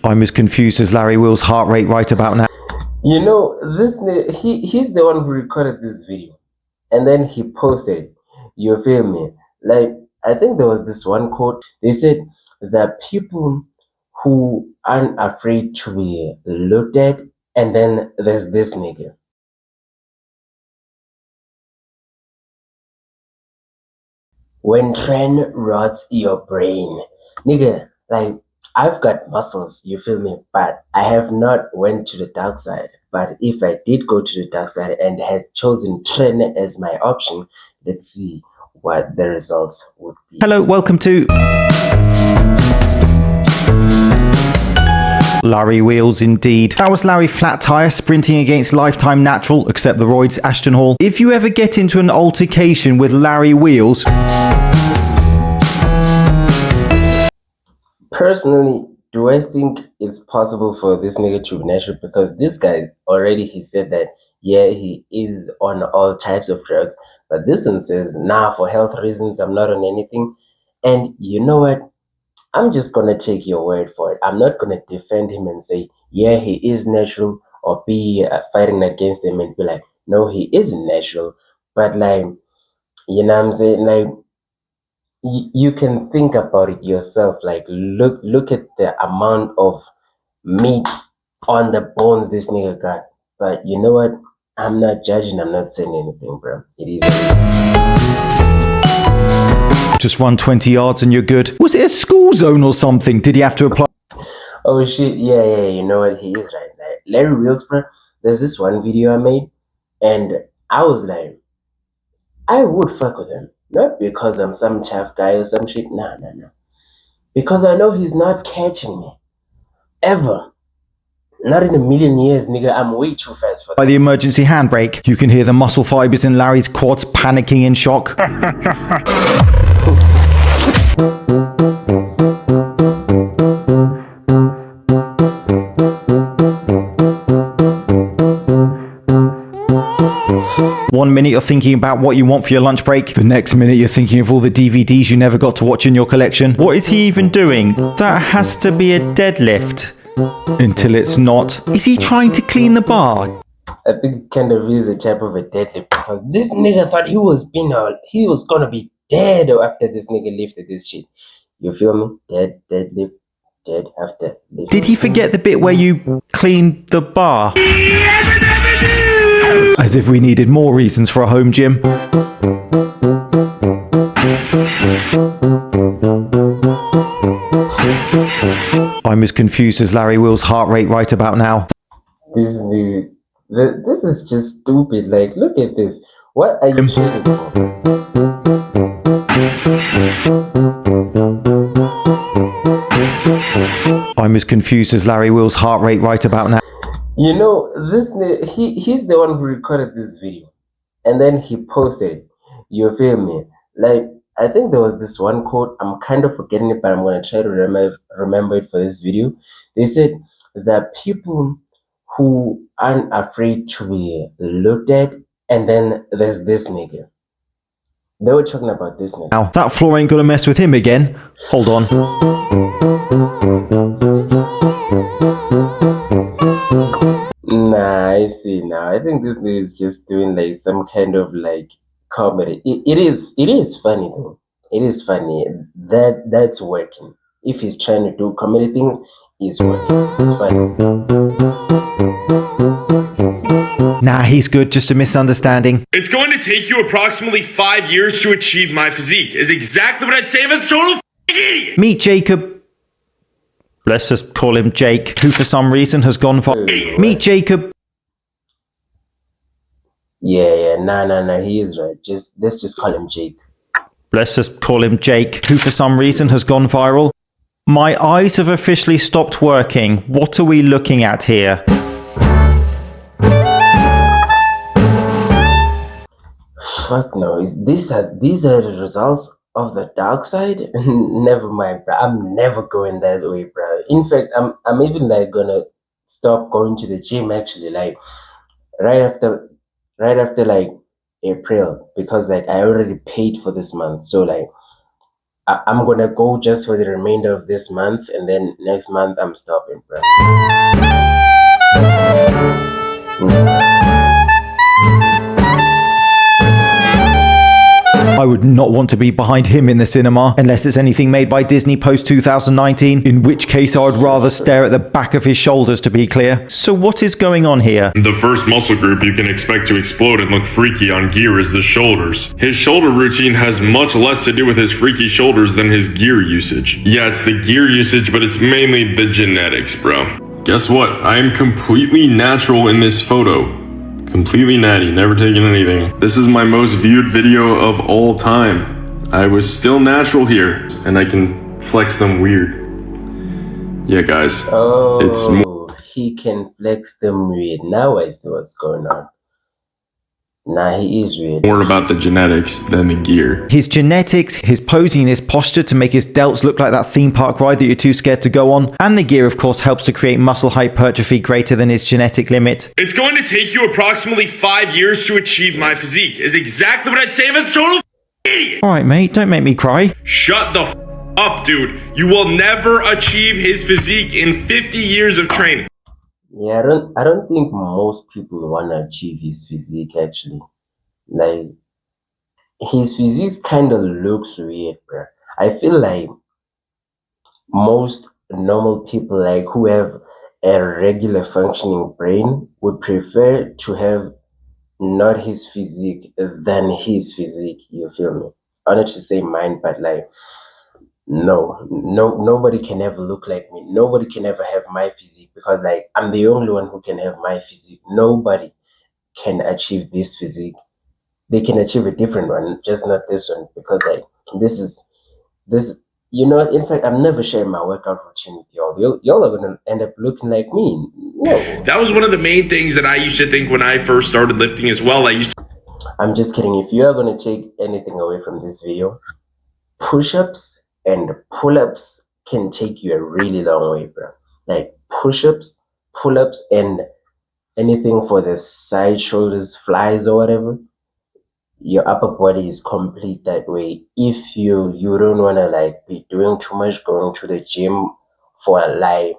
I'm as confused as Larry Will's heart rate right about now. You know, he's the one who recorded this video and then he posted. You feel me? Like, I think there was this one quote. They said that people who aren't afraid to be looked at, and then there's this nigga. When Tren rots your brain, nigga, like, I've got muscles, you feel me? But I have not went to the dark side. But if I did go to the dark side and had chosen Tren as my option, let's see what the results would be. Hello, welcome to Larry Wheels indeed. That was Larry Flat Tire sprinting against Lifetime Natural, except the roids, Ashton Hall. If you ever get into an altercation with Larry Wheels, personally, do I think it's possible for this nigga to be natural? Because this guy already, he said that, yeah, he is on all types of drugs. But this one says, nah, for health reasons, I'm not on anything. And you know what? I'm just going to take your word for it. I'm not going to defend him and say, yeah, he is natural, or be fighting against him and be like, no, he isn't natural. But like, you know what I'm saying? Like, you can think about it yourself. Like, look at the amount of meat on the bones this nigga got. But you know what? I'm not judging. I'm not saying anything, bro. It is. just run 20 yards and you're good. Was it a school zone or something? Did he have to apply? Oh shit! Yeah. You know what? He is right. Like, Larry Wheels, bro. There's this one video I made, and I was like, I would fuck with him, not because I'm some tough guy or some shit. Nah. Because I know he's not catching me ever. Not in a million years, nigga. I'm way too fast for that. By the emergency handbrake, you can hear the muscle fibers in Larry's quads panicking in shock. One minute you're thinking about what you want for your lunch break, the next minute you're thinking of all the DVDs you never got to watch in your collection. What is he even doing? That has to be a deadlift. Until it's not. Is he trying to clean the bar? I think it kind of is a type of a deadlift, because this nigga thought he was gonna be dead after this nigga lifted this shit. You feel me? Deadlift, dead after lift. Did he forget the bit where you cleaned the bar? As if we needed more reasons for a home gym. I'm as confused as Larry Will's heart rate right about now. This is just stupid. Like, look at this. What are you shooting for? I'm as confused as Larry Will's heart rate right about now. You know, he's the one who recorded this video and then he posted. You feel me? Like, I think there was this one quote. I'm kind of forgetting it, but I'm gonna try to remember it for this video. They said that people who aren't afraid to be looked at, and then there's this nigga. They were talking about this nigga. Now, that floor ain't gonna mess with him again. Hold on. Nah, I see now. I think this nigga is just doing like some kind of like comedy. It is funny though. It is funny. That's working. If he's trying to do comedy things, it's working. It's funny. Nah, he's good, just a misunderstanding. It's going to take you approximately 5 years to achieve my physique, is exactly what I'd say if I was a total idiot. Meet Jacob. Let's just call him Jake, who for some reason has gone for... Meet Jacob. Yeah. Nah. He is right. Let's just call him Jake. Let's just call him Jake, who for some reason has gone viral. My eyes have officially stopped working. What are we looking at here? Fuck no. These are the results of the dark side? Never mind, bro. I'm never going that way, bro. In fact, I'm even like gonna stop going to the gym actually. Like right after like April because like I already paid for this month. So like I'm gonna go just for the remainder of this month, and then next month I'm stopping, bro. I would not want to be behind him in the cinema unless it's anything made by Disney post 2019, in which case I would rather stare at the back of his shoulders, to be clear. So what is going on here? The first muscle group you can expect to explode and look freaky on gear is the shoulders. His shoulder routine has much less to do with his freaky shoulders than his gear usage. Yeah, it's the gear usage, but it's mainly the genetics, bro. Guess what? I am completely natural in this photo. Completely natty, never taken anything. This is my most viewed video of all time. I was still natural here, and I can flex them weird. Yeah, guys. It's more. He can flex them weird. Now I see what's going on. Nah, he is weird. More about the genetics than the gear. His genetics, his posing and his posture to make his delts look like that theme park ride that you're too scared to go on, and the gear of course helps to create muscle hypertrophy greater than his genetic limit. It's going to take you approximately 5 years to achieve my physique, is exactly what I'd say if it's a total idiot. Alright mate, don't make me cry. Shut the up, dude. You will never achieve his physique in 50 years of training. Yeah, I don't think most people wanna achieve his physique actually. Like his physique kind of looks weird, bro. I feel like most normal people, like who have a regular functioning brain, would prefer to have not his physique than his physique. You feel me? I wanted to say mine, but like nobody can ever look like me. Nobody can ever have my physique because like I'm the only one who can have my physique. Nobody can achieve this physique. They can achieve a different one, just not this one, because like this you know, in fact, I'm never sharing my workout routine with y'all. Y'all are gonna end up looking like me. No. That was one of the main things that I used to think when I first started lifting as well. I'm just kidding. If you are gonna take anything away from this video, push-ups and pull-ups can take you a really long way, bro. Like push-ups, pull-ups, and anything for the side shoulders, flies or whatever. Your upper body is complete that way. If you don't wanna like be doing too much, going to the gym for like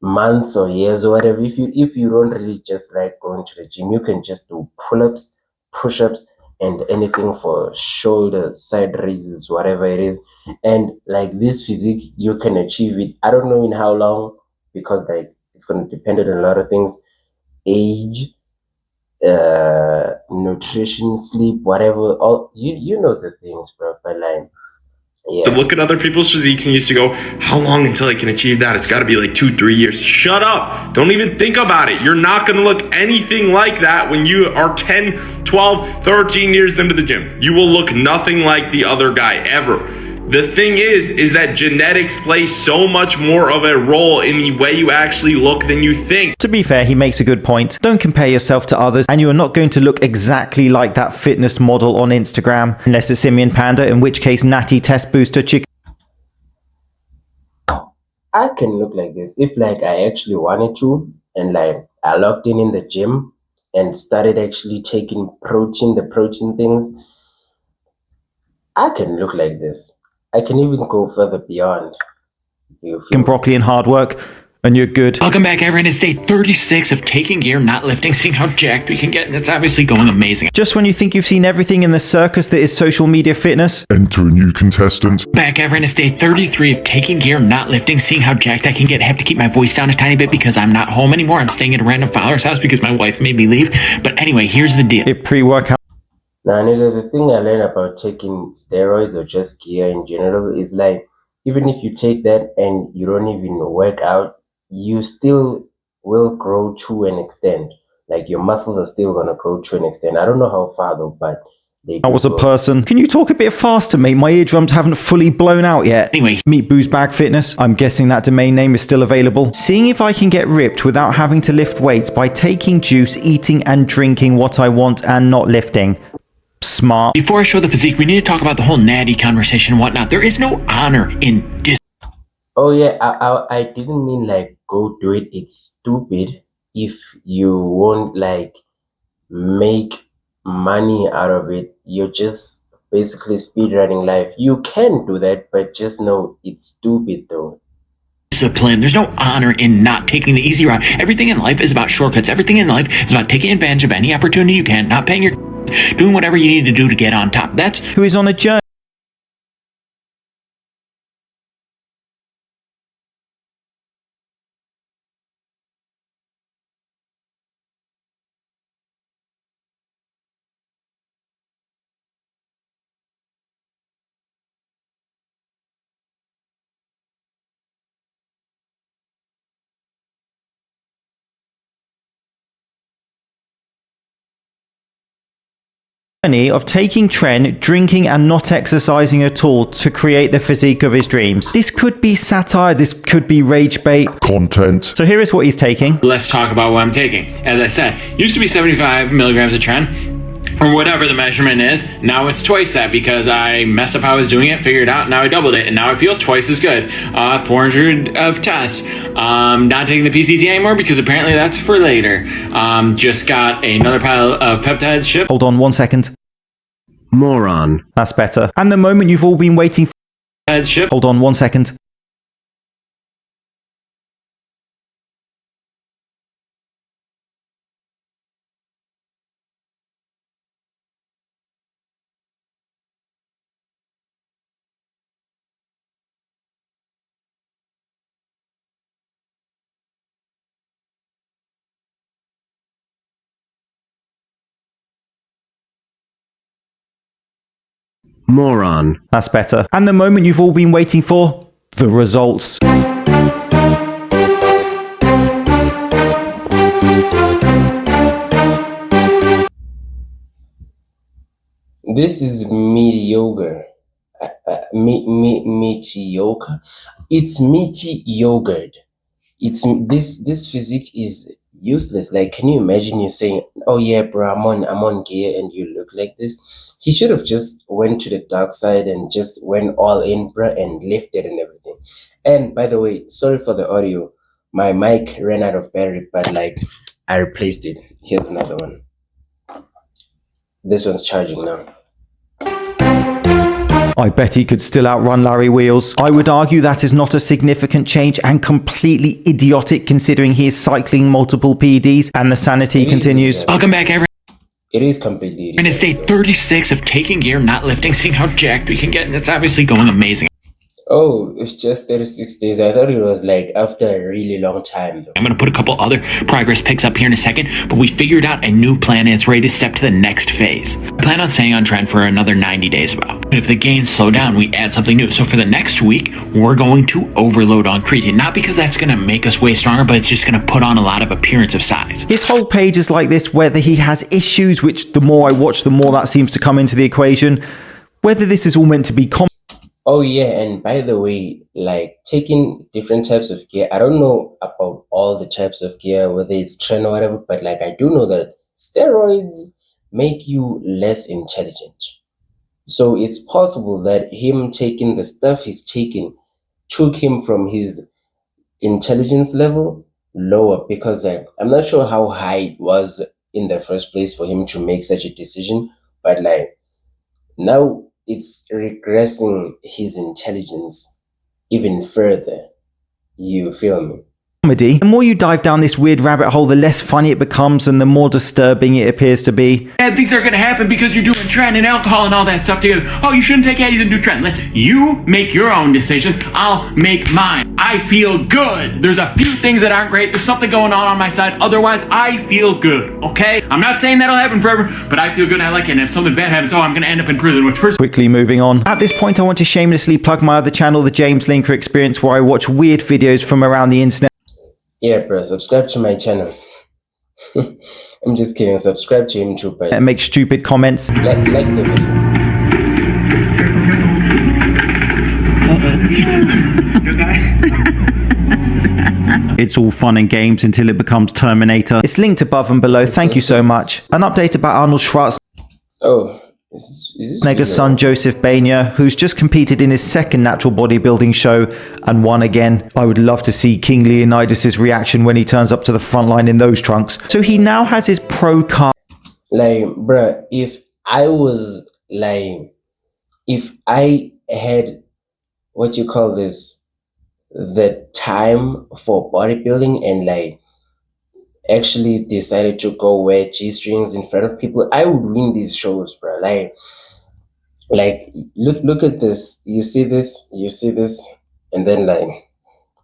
months or years or whatever, if you don't really just like going to the gym, you can just do pull-ups, push-ups, and anything for shoulder side raises, whatever it is. And like this physique, you can achieve it. I don't know in how long, because like it's going to depend on a lot of things: age, nutrition, sleep, whatever. All you know the things, bro. But like, yeah. To look at other people's physiques and used to go, how long until I can achieve that? It's got to be like 2-3 years. Shut up. Don't even think about it. You're not going to look anything like that when you are 10, 12, 13 years into the gym. You will look nothing like the other guy ever. The thing is that genetics play so much more of a role in the way you actually look than you think. To be fair, he makes a good point. Don't compare yourself to others, and you are not going to look exactly like that fitness model on Instagram, unless it's Simian Panda, in which case Natty Test Booster Chicken. I can look like this if like I actually wanted to, and like I logged in the gym and started actually taking the protein things. I can look like this. I can even go further beyond. Broccoli and hard work, and you're good. Welcome back, everyone. It's day 36 of taking gear, not lifting, seeing how jacked we can get, and it's obviously going amazing. Just when you think you've seen everything in the circus that is social media fitness. Enter a new contestant. Back, everyone. It's day 33 of taking gear, not lifting, seeing how jacked I can get. I have to keep my voice down a tiny bit because I'm not home anymore. I'm staying at a random follower's house because my wife made me leave. But anyway, here's the deal. If pre-workout. Now, nigga, the thing I learned about taking steroids or just gear in general is like, even if you take that and you don't even work out, you still will grow to an extent. Like your muscles are still gonna grow to an extent. I don't know how far though, but they I was a person. Can you talk a bit faster, mate? My eardrums haven't fully blown out yet. Anyway. Meet Booze Bag Fitness. I'm guessing that domain name is still available. Seeing if I can get ripped without having to lift weights by taking juice, eating and drinking what I want and not lifting. Smart. Before I show the physique, we need to talk about the whole natty conversation and whatnot. There is no honor in this. Oh yeah, I didn't mean like go do it. It's stupid if you won't like make money out of it, you're just basically speedrunning life. You can do that, but just know it's stupid though. Discipline. There's no honor in not taking the easy route. Everything in life is about shortcuts. Everything in life is about taking advantage of any opportunity you can, not paying your doing whatever you need to do to get on top. That's who is on a journey of taking Tren, drinking and not exercising at all to create the physique of his dreams. This could be satire, this could be rage bait content. So here is what he's taking. let's talk about what I'm taking. As I said, used to be 75 milligrams of Tren, or whatever the measurement is. Now it's twice that because I messed up how I was doing it, figured it out, now I doubled it, and now I feel twice as good. 400 of tests. Not taking the PCT anymore because apparently that's for later. Just got another pile of peptides shipped. Hold on 1 second. Moron. That's better. And the moment you've all been waiting for. Peptides shipped. Hold on 1 second. Moron. That's better. And the moment you've all been waiting for. The results. This is mediocre. Mediocre. It's meaty yogurt. It's this physique is useless. Like, can you imagine you saying, "Oh yeah, bro, I'm on gear," and you look like this? He should have just went to the dark side and just went all in, bro, and lifted and everything. And by the way, sorry for the audio. My mic ran out of battery, but like I replaced it. Here's another one. This one's charging now. I bet he could still outrun Larry Wheels. I would argue that is not a significant change and completely idiotic considering he is cycling multiple PEDs and the sanity It is continues. idiotic. Welcome back, everyone. It is completely And it's day 36 of taking gear, not lifting, seeing how jacked we can get, and it's obviously going amazing. Oh, it's just 36 days. I thought it was like after a really long time though. I'm going to put a couple other progress pics up here in a second, but we figured out a new plan and it's ready to step to the next phase. I plan on staying on trend for another 90 days about. If the gains slow down, we add something new. So for the next week, we're going to overload on creatine. Not because that's going to make us way stronger, but it's just going to put on a lot of appearance of size. His whole page is like this, whether he has issues, which the more I watch, the more that seems to come into the equation. Whether this is all meant to be Oh yeah, and by the way, like taking different types of gear, I don't know about all the types of gear, whether it's Tren or whatever, but like I do know that steroids make you less intelligent. So it's possible that him taking the stuff he's taking took him from his intelligence level lower, because like I'm not sure how high it was in the first place for him to make such a decision, but like now it's regressing his intelligence even further. You feel me? comedy. The more you dive down this weird rabbit hole, the less funny it becomes and the more disturbing it appears to be. Bad things are going to happen because you're doing Tren and alcohol and all that stuff together. Oh, you shouldn't take Addies and do Tren. Listen, you make your own decision. I'll make mine. I feel good. There's a few things that aren't great. There's something going on my side. Otherwise, I feel good, okay? I'm not saying that'll happen forever, but I feel good and I like it. And if something bad happens, I'm going to end up in prison, which first... Quickly moving on. At this point, I want to shamelessly plug my other channel, the James Linker Experience, where I watch weird videos from around the internet. Yeah, bro, subscribe to my channel. I'm just kidding. Subscribe to him too, but And make stupid comments. like the video. It's all fun and games until it becomes Terminator. It's linked above and below. Thank you so much. An update about Arnold Oh, is this Schwarzenegger's video? son Joseph Bainer, who's just competed in his second natural bodybuilding show and won again. I would love to see King Leonidas' reaction when he turns up to the front line in those trunks. So he now has his pro card Like, bruh, if I was like, if I had what you call this, the time for bodybuilding and like actually decided to go wear G strings in front of people, I would win these shows, bro. Like look at this. You see this, and then like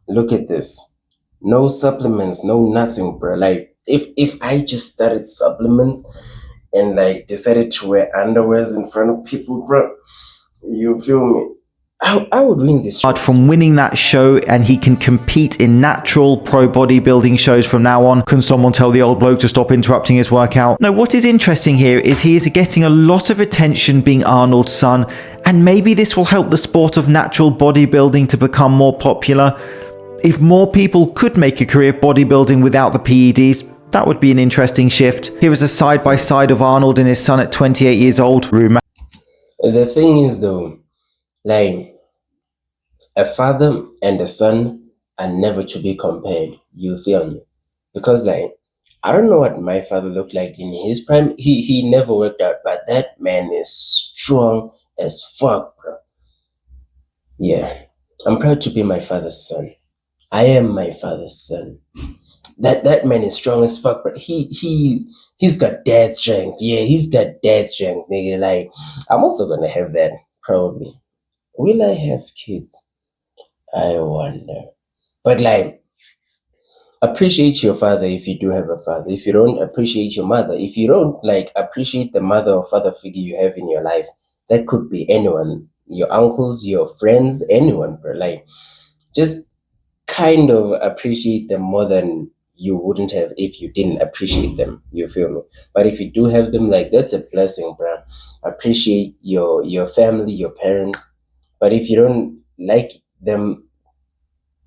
look at this. No supplements, no nothing, bro. Like if I just started supplements and like decided to wear underwears in front of people, bro, you feel me? I would win this show. From winning that show, and he can compete in natural pro bodybuilding shows from now on. Can someone tell the old bloke to stop interrupting his workout? No, what is interesting here is he is getting a lot of attention being Arnold's son, and maybe this will help the sport of natural bodybuilding to become more popular. If more people could make a career of bodybuilding without the PEDs, that would be an interesting shift. Here is a side-by-side of Arnold and his son at 28 years old. The thing is though, like a father and a son are never to be compared. You feel me? Because like I don't know what my father looked like in his prime. He never worked out, but that man is strong as fuck, bro. Yeah, I'm proud to be my father's son. I am my father's son. That man is strong as fuck, but he's got dad strength. Yeah, he's got dad strength, nigga. Like I'm also gonna have that probably. Will I have kids? I wonder. But like appreciate your father if you do have a father. If you don't appreciate your mother, if you don't like appreciate the mother or father figure you have in your life, that could be anyone, your uncles, your friends, anyone, bro. Like just kind of appreciate them more than you wouldn't have if you didn't appreciate them. You feel me? But if you do have them, like that's a blessing, bro. Appreciate your family, your parents. But if you don't like them,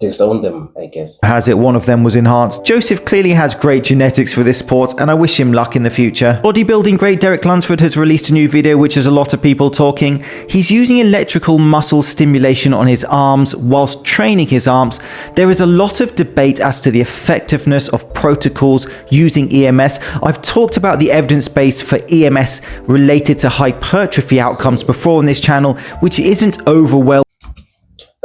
disown them, I guess. Has it one of them was enhanced. Joseph clearly has great genetics for this sport, and I wish him luck in the future. Bodybuilding great Derek Lunsford has released a new video which has a lot of people talking. He's using electrical muscle stimulation on his arms whilst training his arms. There is a lot of debate as to the effectiveness of protocols using EMS. I've talked about the evidence base for EMS related to hypertrophy outcomes before on this channel, which isn't overwhelming.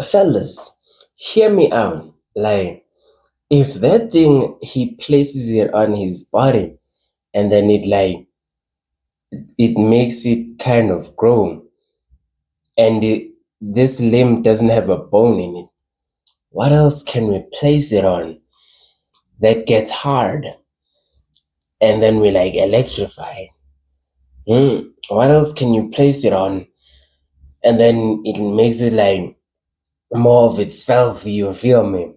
Fellas, hear me out. Like, if that thing he places it on his body and then it makes it kind of grow and this limb doesn't have a bone in it, what else can we place it on that gets hard and then we like electrify it? What else can you place it on and then it makes it like more of itself? You feel me?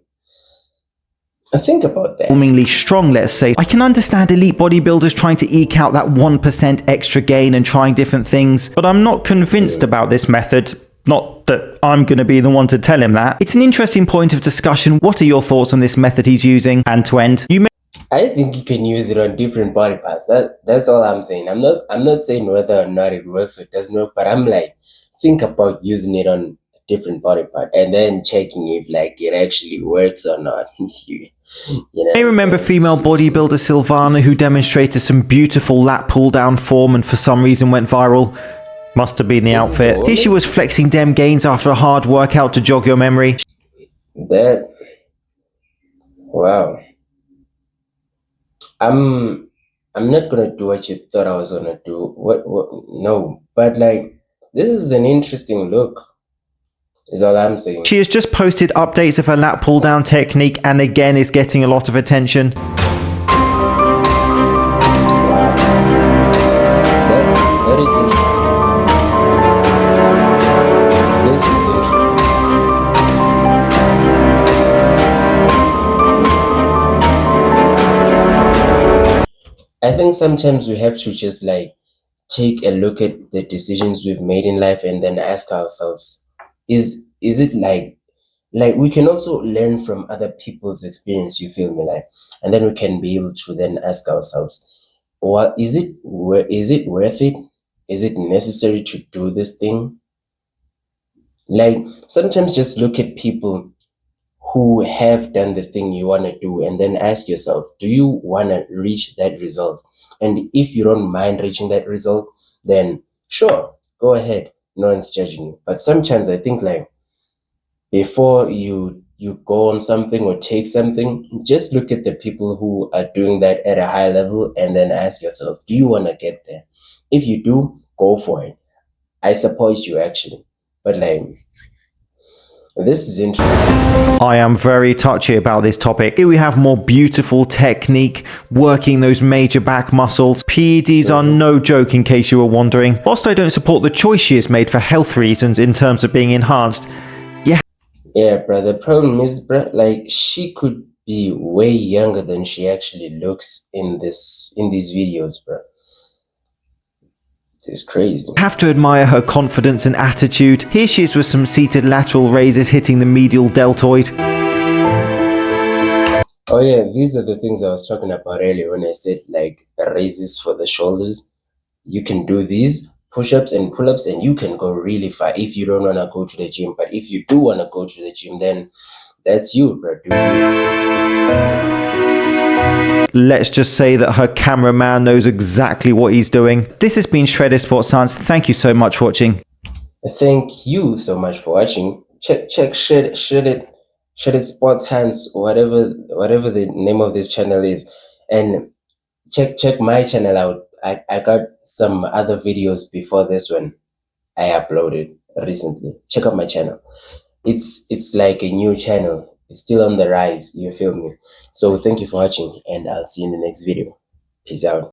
Think about that. Overwhelmingly strong, let's say. I can understand elite bodybuilders trying to eke out that 1% extra gain and trying different things, but I'm not convinced about this method. Not that I'm going to be the one to tell him that. It's an interesting point of discussion. What are your thoughts on this method he's using? And to end, you may I think you can use it on different body parts. That's all I'm saying. I'm not saying whether or not it works or it doesn't work, but I'm like, think about using it on a different body part and then checking if like it actually works or not. You know I remember female bodybuilder Silvana who demonstrated some beautiful lat pull down form and for some reason went viral. Must have been the outfit. Here she was flexing dem gains after a hard workout to jog your memory. That wow. I'm not gonna do what you thought I was gonna do. What no. But like this is an interesting look, is all I'm saying. She has just posted updates of her lat pull down technique and again is getting a lot of attention. Wow. That is interesting. This is interesting. I think sometimes we have to just like take a look at the decisions we've made in life and then ask ourselves, is it like we can also learn from other people's experience, you feel me? Like, and then we can be able to then ask ourselves, what is it worth it? Is it necessary to do this thing? Like sometimes just look at people who have done the thing you want to do, and then ask yourself, do you want to reach that result? And if you don't mind reaching that result, then sure, go ahead. No one's judging you. But sometimes I think like before you go on something or take something, just look at the people who are doing that at a high level and then ask yourself, do you want to get there? If you do, go for it. I support you actually. But like, this is interesting. I am very touchy about this topic. Here we have more beautiful technique, working those major back muscles. PEDs are no joke, in case you were wondering. Whilst I don't support the choice she has made for health reasons in terms of being enhanced, Yeah, bro. The problem is, bro, like she could be way younger than she actually looks in these videos, bro. It's crazy. have to admire her confidence and attitude. Here she is with some seated lateral raises hitting the medial deltoid. Oh yeah, these are the things I was talking about earlier when I said like raises for the shoulders. You can do these push-ups and pull-ups and you can go really far if you don't want to go to the gym. But if you do want to go to the gym, then that's you, bro. Do you? Let's just say that her cameraman knows exactly what he's doing. This has been Shredded Sports Science. Thank you so much for watching. Thank you so much for watching. Check shredded sports hands, whatever the name of this channel is, and check my channel out. I got some other videos before this one I uploaded recently. Check out my channel. It's like a new channel. It's still on the rise. You feel me? So thank you for watching, and I'll see you in the next video. Peace out.